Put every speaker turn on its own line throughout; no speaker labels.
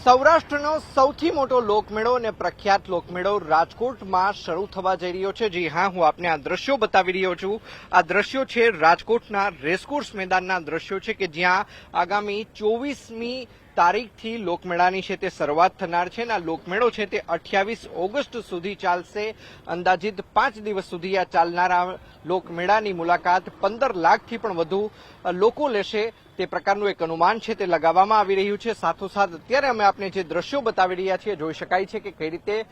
સૌરાષ્ટ્રનો સૌથી મોટો લોકમેળો અને પ્રખ્યાત લોકમેળો રાજકોટમાં શરૂ થવા જઈ રહ્યો છે। જી હા, હું આપને આ દ્રશ્યો બતાવી રહ્યો છું। આ દ્રશ્યો છે રાજકોટના રેસકોર્સ મેદાનના દ્રશ્યો છે કે જ્યાં આગામી 24મી તારીખથી લોકમેળાની છે તે શરૂઆત થનાર છે અને આ લોકમેળો છે તે 28 ઓગસ્ટ સુધી ચાલશે। અંદાજિત 5 દિવસ સુધી આ ચાલનારા લોકમેળાની મુલાકાત 15 લાખથી પણ વધુ લોકો લેશે તે પ્રકારનું એક અનુમાન છે તે લગાવવામાં આવી રહ્યું છે। સાથોસાથ અત્યારે અમે આપને જે દ્રશ્યો બતાવી રહ્યા છીએ જોઈ શકાય છે કે કઈ રીતે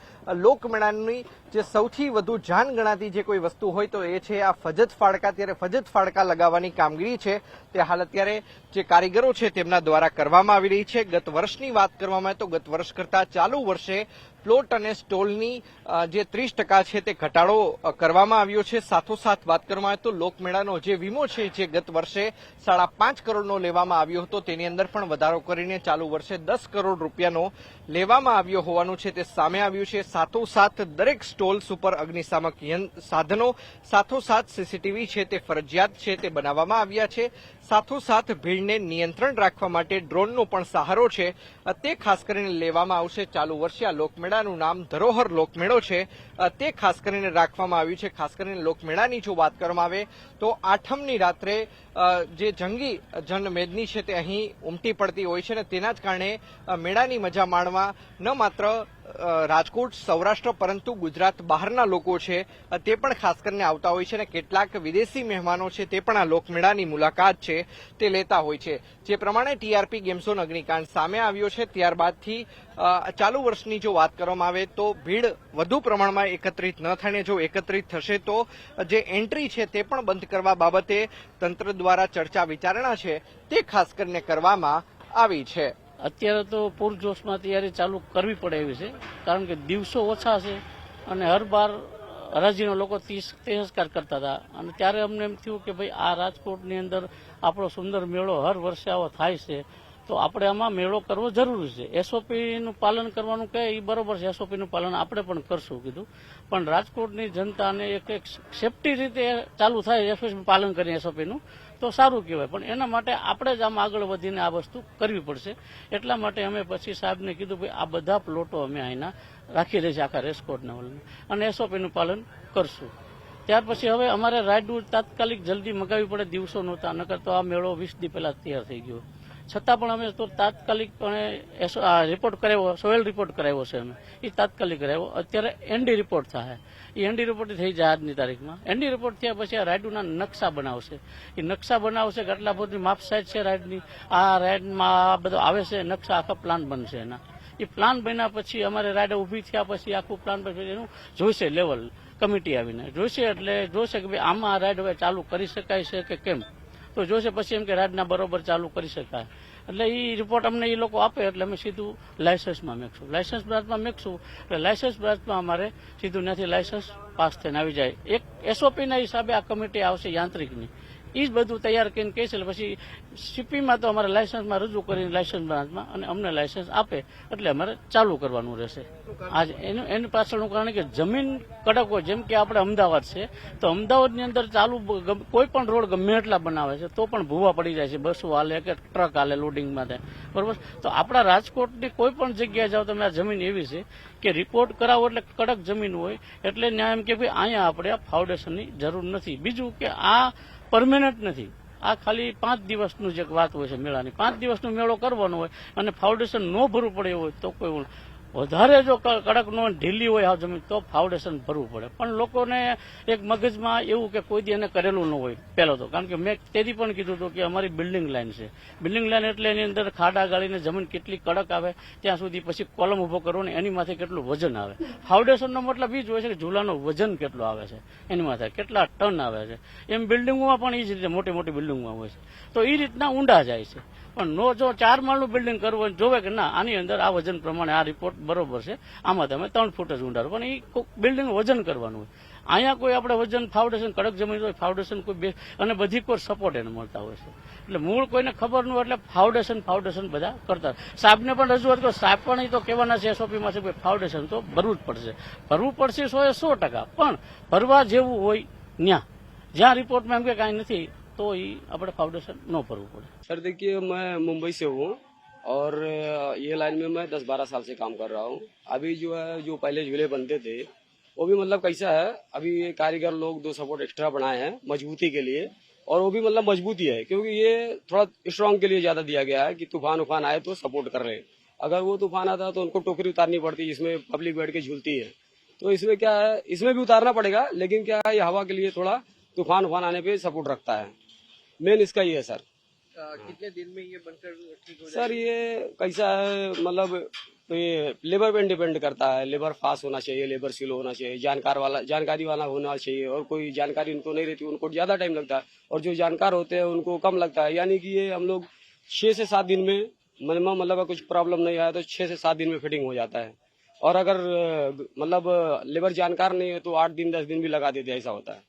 લોકમેળાની જે સૌથી વધુ જાન ગણાતી જે કોઈ વસ્તુ હોય તો એ છે આ ફજત ફાળકા। ત્યારે ફજત ફાળકા લગાવવાની કામગીરી છે તે હાલ અત્યારે જે કારીગરો છે તેમના દ્વારા કરવામાં આવી રહી છે। ગત વર્ષની વાત કરવામાં આવે તો ગત વર્ષ કરતા ચાલુ વર્ષે પ્લોટ અને સ્ટોલની જે 30% છે તે ઘટાડો કરવામાં આવ્યો છે। સાથોસાથ વાત કરવામાં આવે તો લોકમેળાનો જે વીમો છે જે ગત વર્ષે 5.5 કરોડનો લેવામાં આવ્યો હતો તેની અંદર પણ વધારો કરીને ચાલુ વર્ષે 10 કરોડ રૂપિયાનો લેવામાં આવ્યો હોવાનું છે તે સામે આવ્યું છે। સાથોસાથ દરેક સ્ટોલ્સ ઉપર અગ્નિશામક સાધનો સાથોસાથ સીસીટીવી છે તે ફરજિયાત છે તે બનાવવામાં આવ્યા છે। સાથોસાથ ભીડને નિયંત્રણ રાખવા માટે ડ્રોનનો પણ સહારો છે તે ખાસ કરીને લેવામાં આવશે। ચાલુ વર્ષે આ લોકમેળાનું નામ ધરોહર લોકમેળો છે તે ખાસ કરીને રાખવામાં આવ્યું છે। ખાસ કરીને લોકમેળાની જો વાત કરવામાં આવે તો આઠમની રાત્રે જે જંગી જનમેદની છે તે અહીં ઉમટી પડતી હોય છે અને તેના જ કારણે મેળાની મજા માણવા ન માત્ર રાજકોટ સૌરાષ્ટ્ર પરંતુ ગુજરાત બહારના લોકો છે તે પણ ખાસ કરીને આવતા હોય છે અને કેટલાક વિદેશી મહેમાનો છે તે પણ આ લોકમેળાની મુલાકાત છે તે લેતા હોય છે। જે પ્રમાણે ટીઆરપી ગેમ ઝોન અગ્નિકાંડ સામે આવ્યો છે ત્યારબાદથી ચાલુ વર્ષની જો વાત કરવામાં આવે તો ભીડ વધુ પ્રમાણમાં એકત્રિત ન થઈને જો એકત્રિત થશે તો જે એન્ટ્રી છે તે પણ બંધ કરવા બાબતે તંત્ર દ્વારા ચર્ચા વિચારણા છે તે ખાસ કરીને કરવામાં આવી છે।
અત્યારે તો પૂરજોશમાં તૈયારી ચાલુ કરવી પડે એવી છે, કારણ કે દિવસો ઓછા છે અને હર બાર હરાજીના લોકો તિરસ્કાર કરતા હતા અને ત્યારે અમને એમ થયું કે ભાઈ આ રાજકોટની અંદર આપણો સુંદર મેળો હર વર્ષે આવો થાય છે તો આપણે આમાં મેળો કરવો જરૂરી છે। એસઓપીનું પાલન કરવાનું કહે એ બરોબર છે, એસઓપીનું પાલન આપણે પણ કરશું કીધું, પણ રાજકોટની જનતાને એક સેફટી રીતે ચાલુ થાય એસઓપી પાલન કરીને એસઓપીનું તો સારું કહેવાય, પણ એના માટે આપણે જ આમાં આગળ વધીને આ વસ્તુ કરવી પડશે। એટલા માટે અમે પછી સાહેબને કીધું ભાઈ આ બધા પ્લોટો અમે અહીંના રાખી દઈશું આખા રેસકોર્ટના હોલને અને એસઓપીનું પાલન કરશું। ત્યાર પછી હવે અમારે રાઇડો તાત્કાલિક જલ્દી મગાવવી પડે, દિવસો નહોતા, નકર તો આ મેળો 20 દી પહેલા તૈયાર થઈ ગયો। છતાં પણ અમે તો તાત્કાલિક રિપોર્ટ કરાવ્યો, સોઇલ રિપોર્ટ કરાવ્યો છે અમે, એ તાત્કાલિક કરાવ્યો। અત્યારે એનડી રિપોર્ટ થાય, એ એનડી રિપોર્ટ થઈ જાય આજની તારીખમાં। એનડી રિપોર્ટ થયા પછી આ રાઇડોના નકશા બનાવશે, એ નકશા બનાવશે કે આટલા બધી માપ સાઇઝ છે રાઇડની, આ રાઇડમાં આ બધો આવે છે નકશા, આખા પ્લાન બનશે એના। એ પ્લાન બન્યા પછી અમારે રાઇડ ઊભી થયા પછી આખું પ્લાન પછી એનું જોઈશે લેવલ કમિટી આવીને જોઈશે, એટલે જોશે કે ભાઈ આમાં રાઇડ હવે ચાલુ કરી શકાય છે કે કેમ, તો જોશે પછી એમ કે રાઇડના બરોબર ચાલુ કરી શકાય, એટલે એ રિપોર્ટ અમને એ લોકો આપે એટલે અમે સીધું લાયસન્સમાં મેકશું, લાયસન્સ બ્રાન્ચમાં મેકશું એટલે લાયસન્સ બ્રાન્ચમાં અમારે સીધું ત્યાંથી લાયસન્સ પાસ થઈને આવી જાય। એક એસઓપીના હિસાબે આ કમિટી આવશે યાંત્રિકની, એ જ બધું તૈયાર કરીને કહે છે, એટલે પછી સીપીમાં તો અમારે લાયસન્સમાં રજૂ કરીને લાયસન્સ બ્રાન્ચમાં અને અમને લાયસન્સ આપે એટલે અમારે ચાલુ કરવાનું રહેશે। આજ એની પાછળનું કારણ કે જમીન કડક હોય, જેમ કે આપણે અમદાવાદ છે તો અમદાવાદની અંદર ચાલુ કોઈ પણ રોડ ગમે એટલા બનાવે છે તો પણ ભૂવા પડી જાય છે, બસો હાલે કે ટ્રક હાલે લોડિંગમાં થાય, બરોબર। તો આપણા રાજકોટની કોઈ પણ જગ્યાએ જાઓ તમે આ જમીન એવી છે કે રિપોર્ટ કરાવો એટલે કડક જમીન હોય, એટલે ન્યાય એમ કે ભાઈ અહીંયા આપણે આ ફાઉન્ડેશનની જરૂર નથી। બીજું કે આ પરમેનન્ટ નથી, આ ખાલી 5 દિવસનું જે વાત હોય છે મેળાની, 5 દિવસનો મેળો કરવાનો હોય અને ફાઉન્ડેશન ન ભરવું પડે હોય તો કોઈ વધારે જો કડક નો ઢીલી હોય આ જમીન તો ફાઉન્ડેશન ભરવું પડે, પણ લોકોને એક મગજમાં એવું કે કોઈ દી એને કરેલું ન હોય પહેલો તો, કારણ કે મેં તેથી પણ કીધું હતું કે અમારી બિલ્ડિંગ લાઈન છે, બિલ્ડિંગ લાઈન એટલે એની અંદર ખાડા ગાળીને જમીન કેટલી કડક આવે ત્યાં સુધી પછી કોલમ ઉભો કરવો ને એની માથે કેટલું વજન આવે, ફાઉન્ડેશનનો મતલબ એ જ હોય છે કે ઝૂલાનો વજન કેટલો આવે છે એની માથે કેટલા ટન આવે છે, એમ બિલ્ડિંગોમાં પણ એ જ રીતે મોટી મોટી બિલ્ડિંગમાં હોય છે, તો એ રીતના ઊંડા જાય છે। પણ નો જો 4 માળનું બિલ્ડિંગ કરવું હોય જોવે કે ના આની અંદર આ વજન પ્રમાણે આ રિપોર્ટ બરોબર છે, આમાં તમે 3 ફૂટ જ ઊંડાડો, પણ એ બિલ્ડિંગ વજન કરવાનું હોય। અહીંયા કોઈ આપણે વજન ફાઉન્ડેશન કડક જમીન હોય ફાઉન્ડેશન કોઈ અને બધી કોઈ સપોર્ટ એને મળતા હોય છે, એટલે મૂળ કોઈને ખબર ન હોય એટલે ફાઉન્ડેશન બધા કરતા। સાહેબને પણ રજૂઆત કરો, સાહેબ પણ એ તો કહેવાના છે એસઓપીમાં છે કે ફાઉન્ડેશન તો ભરવું જ પડશે, ભરવું પડશે 100%, પણ ભરવા જેવું હોય જ્યાં રિપોર્ટમાં એમ કે કાંઈ નથી तो ये अपने फाउंडेशन नो भरવું પડે।
सर देखिए मैं मुंबई से हूँ और ये लाइन में मैं 10-12 साल से काम कर रहा हूँ। अभी जो है जो पहले झूले बनते थे वो भी मतलब कैसा है, अभी ये कारीगर लोग 2 सपोर्ट एक्स्ट्रा बनाए हैं मजबूती के लिए, और वो भी मतलब मजबूती है क्योंकि ये थोड़ा स्ट्रांग के लिए ज्यादा दिया गया है कि तूफान उफान आए तो सपोर्ट कर रहे। अगर वो तूफान आता तो उनको टोकरी उतारनी पड़ती जिसमें पब्लिक बैठ के झूलती है, तो इसमें क्या है, इसमें भी उतारना पड़ेगा, लेकिन क्या है ये हवा के लिए थोड़ा तूफान उफान आने पे सपोर्ट रखता है। मेन इसका ये है सर।
कितने दिन में ये बनकर ठीक हो
सर ये कैसा है, मतलब ये लेबर पे डिपेंड करता है। लेबर फास्ट होना चाहिए, लेबर स्लो होना चाहिए, जानकारी वाला होना चाहिए, और कोई जानकारी उनको नहीं रहती उनको ज्यादा टाइम लगता है, और जो जानकार होते हैं उनको कम लगता है। यानी कि ये हम लोग 6 से 7 दिन में मिनिमम, मतलब कुछ प्रॉब्लम नहीं आया तो 6 से 7 दिन में फिटिंग हो जाता है। और अगर मतलब लेबर जानकार नहीं है तो 8 दिन 10 दिन भी लगा देते हैं, ऐसा होता है।